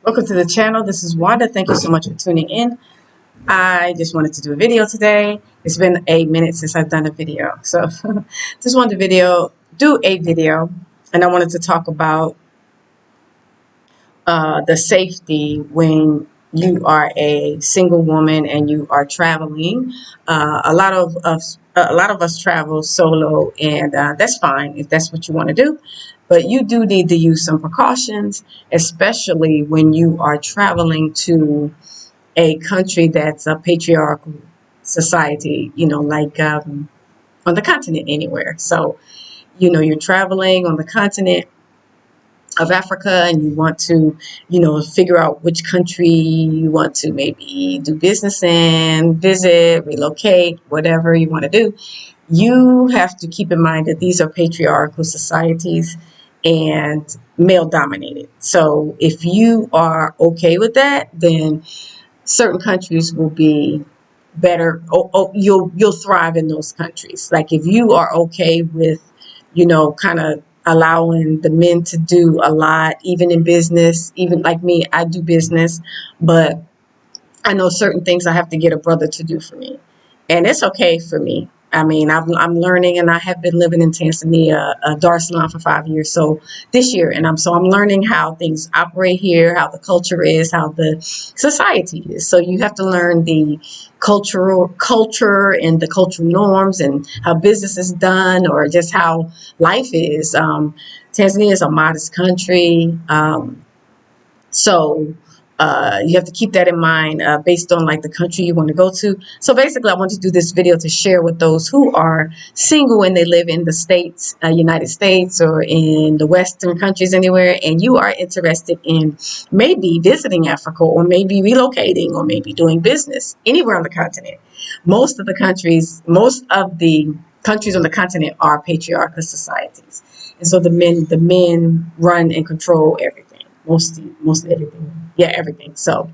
Welcome to the channel. This is Wanda. Thank you so much for tuning in. I just wanted to do a video today. It's been a minute since I've done a video. So just wanted to do a video, and I wanted to talk about the safety when you are a single woman and you are traveling. A lot of us travel solo, and that's fine if that's what you want to do. But you do need to use some precautions, especially when you are traveling to a country that's a patriarchal society, like on the continent anywhere. So, you're traveling on the continent of Africa and you want to, figure out which country you want to maybe do business in, visit, relocate, whatever you want to do. You have to keep in mind that these are patriarchal societies and male dominated. So if you are okay with that, then certain countries will be better. You'll thrive in those countries. Like if you are okay with, kind of allowing the men to do a lot, even in business, even like me, I do business, but I know certain things I have to get a brother to do for me, and it's okay for me. I mean, I'm learning, and I have been living in Tanzania, Dar es Salaam, for 5 years. So this year, and I'm learning how things operate here, how the culture is, how the society is. So you have to learn the culture and the cultural norms, and how business is done, or just how life is. Tanzania is a modest country. So you have to keep that in mind based on like the country you want to go to. So basically, I want to do this video to share with those who are single and they live in the States, United States, or in the Western countries anywhere, and you are interested in maybe visiting Africa, or maybe relocating, or maybe doing business anywhere on the continent. Most of the countries on the continent are patriarchal societies, and so the men run and control everything. Most everything. Yeah, everything. So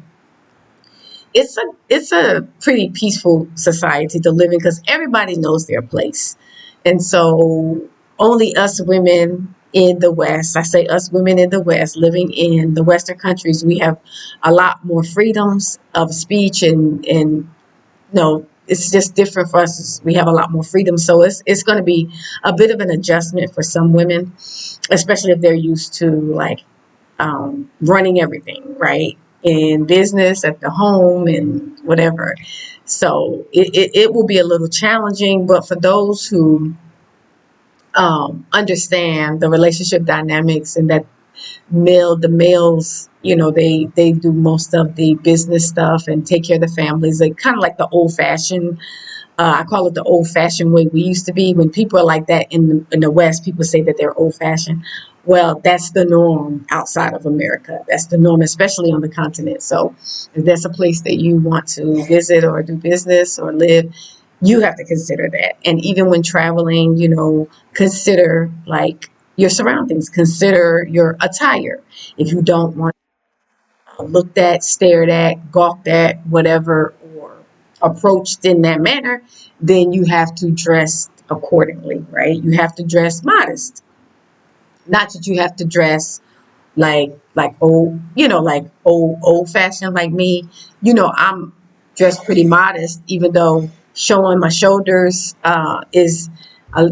it's a pretty peaceful society to live in because everybody knows their place. And so only us women in the West, I say us women in the West, living in the Western countries, we have a lot more freedoms of speech, and it's just different for us. We have a lot more freedom. So it's going to be a bit of an adjustment for some women, especially if they're used to like running everything, right? In business, at the home, and whatever. So it will be a little challenging, but for those who understand the relationship dynamics, and that the males, they do most of the business stuff and take care of the families. They kind of like the old fashioned, I call it the old fashioned way we used to be. When people are like that in the West, people say that they're old fashioned. Well, that's the norm outside of America. That's the norm, especially on the continent. So if that's a place that you want to visit or do business or live, you have to consider that. And even when traveling, consider like your surroundings, consider your attire. If you don't want looked at, stared at, gawked at, whatever, or approached in that manner, then you have to dress accordingly, right? You have to dress modest. Not that you have to dress like old, like old fashioned like me. I'm dressed pretty modest, even though showing my shoulders is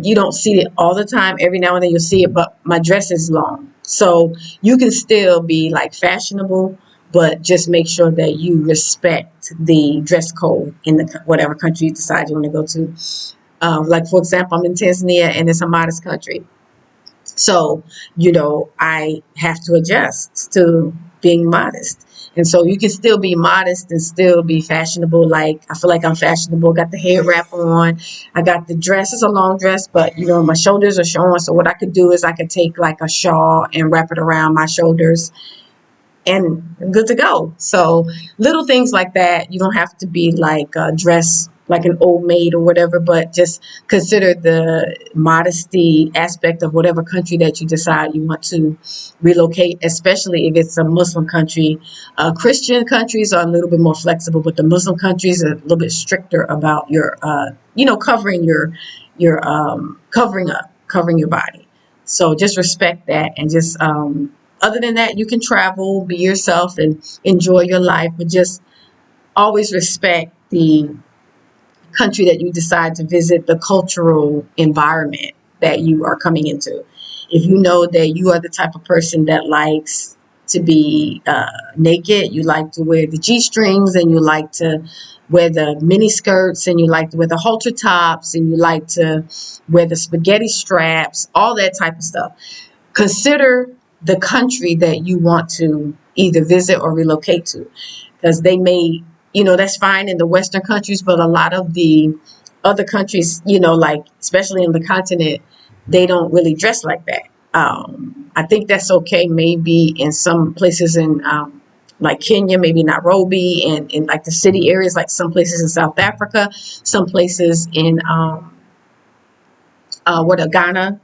you don't see it all the time. Every now and then you'll see it, but my dress is long, so you can still be like fashionable, but just make sure that you respect the dress code in the whatever country you decide you want to go to. Like for example, I'm in Tanzania, and it's a modest country. So, I have to adjust to being modest. And so you can still be modest and still be fashionable. Like I feel like I'm fashionable. Got the hair wrap on. I got the dress. It's a long dress, but my shoulders are showing. So what I could do is I could take like a shawl and wrap it around my shoulders, and good to go. So little things like that. You don't have to be like dressed like an old maid or whatever, but just consider the modesty aspect of whatever country that you decide you want to relocate, especially if it's a Muslim country. Christian countries are a little bit more flexible, but the Muslim countries are a little bit stricter about your, covering covering your body. So just respect that, and just Other than that, you can travel, be yourself, and enjoy your life, but just always respect the country that you decide to visit, the cultural environment that you are coming into. If you know that you are the type of person that likes to be naked, you like to wear the G strings, and you like to wear the mini skirts, and you like to wear the halter tops, and you like to wear the spaghetti straps, all that type of stuff, consider the country that you want to either visit or relocate to, because they may, that's fine in the Western countries, but a lot of the other countries, like especially in the continent, they don't really dress like that. I think that's okay maybe in some places in like Kenya, maybe Nairobi, and in like the city areas, like some places in South Africa, some places in Ghana.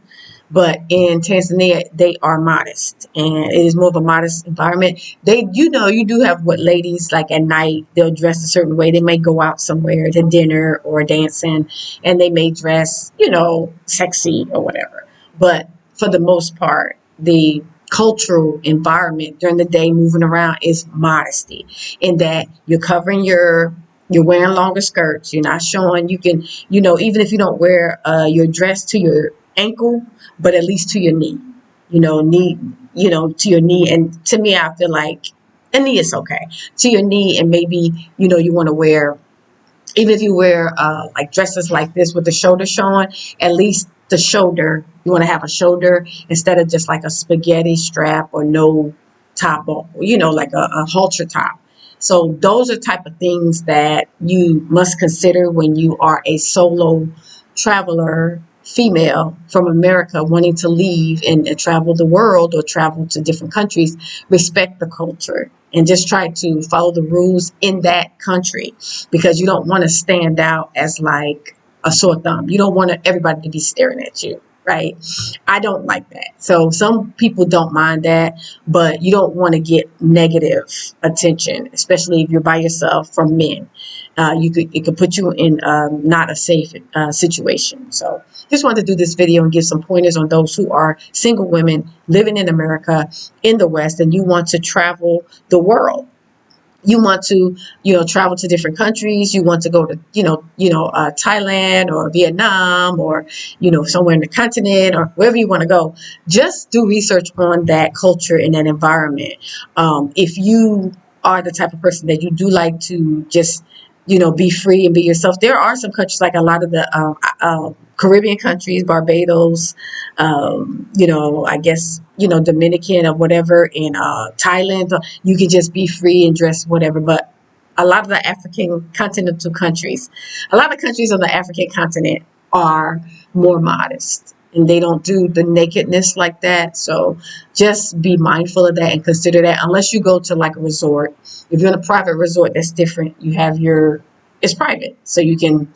But in Tanzania, they are modest, and it is more of a modest environment. You do have what ladies like at night, they'll dress a certain way. They may go out somewhere to dinner or dancing, and they may dress, sexy or whatever. But for the most part, the cultural environment during the day moving around is modesty, in that you're wearing longer skirts. You're not showing. You can, even if you don't wear your dress to your ankle, but at least to your knee, to your knee. And to me, I feel like a knee is okay, to your knee. And maybe, you want to wear, even if you wear like dresses like this with the shoulder showing, at least the shoulder, you want to have a shoulder instead of just like a spaghetti strap or no top, or, like a halter top. So those are type of things that you must consider when you are a solo traveler, female from America, wanting to leave and travel the world or travel to different countries. Respect the culture and just try to follow the rules in that country, because you don't want to stand out as like a sore thumb. You don't want everybody to be staring at you, right? I don't like that. So some people don't mind that, but you don't want to get negative attention, especially if you're by yourself, from men. It could put you in not a safe situation. So just wanted to do this video and give some pointers on those who are single women living in America, in the West, and you want to travel the world. You want to, travel to different countries. You want to go to, Thailand or Vietnam, or, somewhere in the continent, or wherever you want to go. Just do research on that culture and that environment. If you are the type of person that you do like to just, be free and be yourself, there are some countries, like a lot of the Caribbean countries, Barbados, I guess, Dominican or whatever, in Thailand, you can just be free and dress whatever. But a lot of the African continental countries, a lot of countries on the African continent are more modest, and they don't do the nakedness like that. So just be mindful of that and consider that, unless you go to like a resort. If you're in a private resort, that's different. It's private, so you can,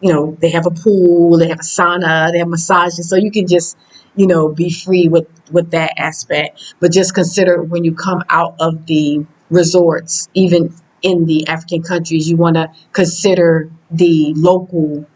they have a pool, they have a sauna, they have massages, so you can just, be free with that aspect. But just consider, when you come out of the resorts, even in the African countries, you want to consider the local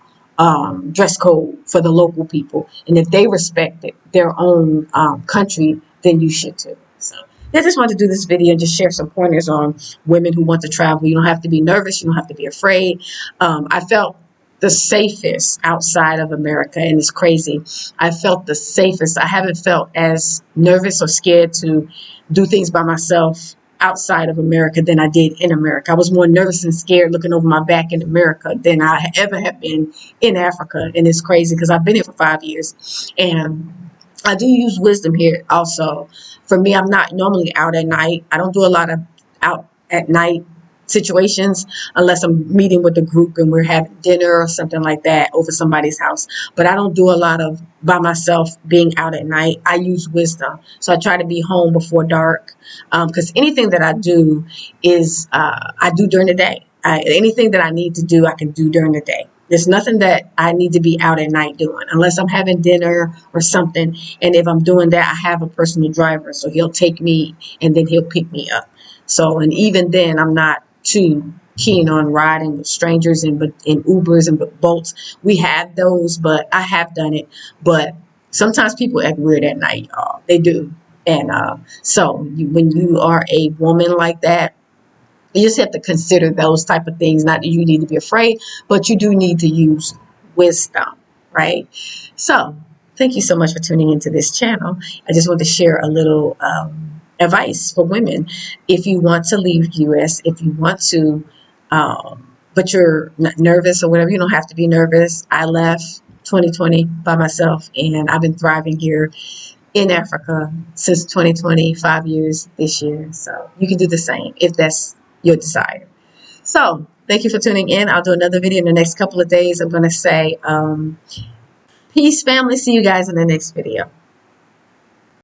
dress code for the local people. And if they respect their own country, then you should too. So I just wanted to do this video and just share some pointers on women who want to travel. You don't have to be nervous. You don't have to be afraid. I felt the safest outside of America, and it's crazy. I felt the safest. I haven't felt as nervous or scared to do things by myself outside of America than I did in America. I was more nervous and scared looking over my back in America than I ever have been in Africa. And it's crazy because I've been here for 5 years, and I do use wisdom here also. For me, I'm not normally out at night. I don't do a lot of out at night situations unless I'm meeting with a group and we're having dinner or something like that over somebody's house. But I don't do a lot of by myself being out at night. I use wisdom. So I try to be home before dark, because anything that I do is I do during the day. Anything that I need to do, I can do during the day. There's nothing that I need to be out at night doing unless I'm having dinner or something. And if I'm doing that, I have a personal driver. So he'll take me and then he'll pick me up. So, and even then, I'm not too keen on riding with strangers in Ubers and Bolts. We have those, but I have done it. But sometimes people act weird at night, y'all. They do. And when you are a woman like that, you just have to consider those type of things. Not that you need to be afraid, but you do need to use wisdom, right? So thank you so much for tuning into this channel. I just want to share a little advice for women. If you want to leave US, if you want to, but you're nervous or whatever, you don't have to be nervous. I left 2020 by myself, and I've been thriving here in Africa since 2020, 5 years this year. So you can do the same if that's your desire. So thank you for tuning in. I'll do another video in the next couple of days. I'm going to say peace, family. See you guys in the next video.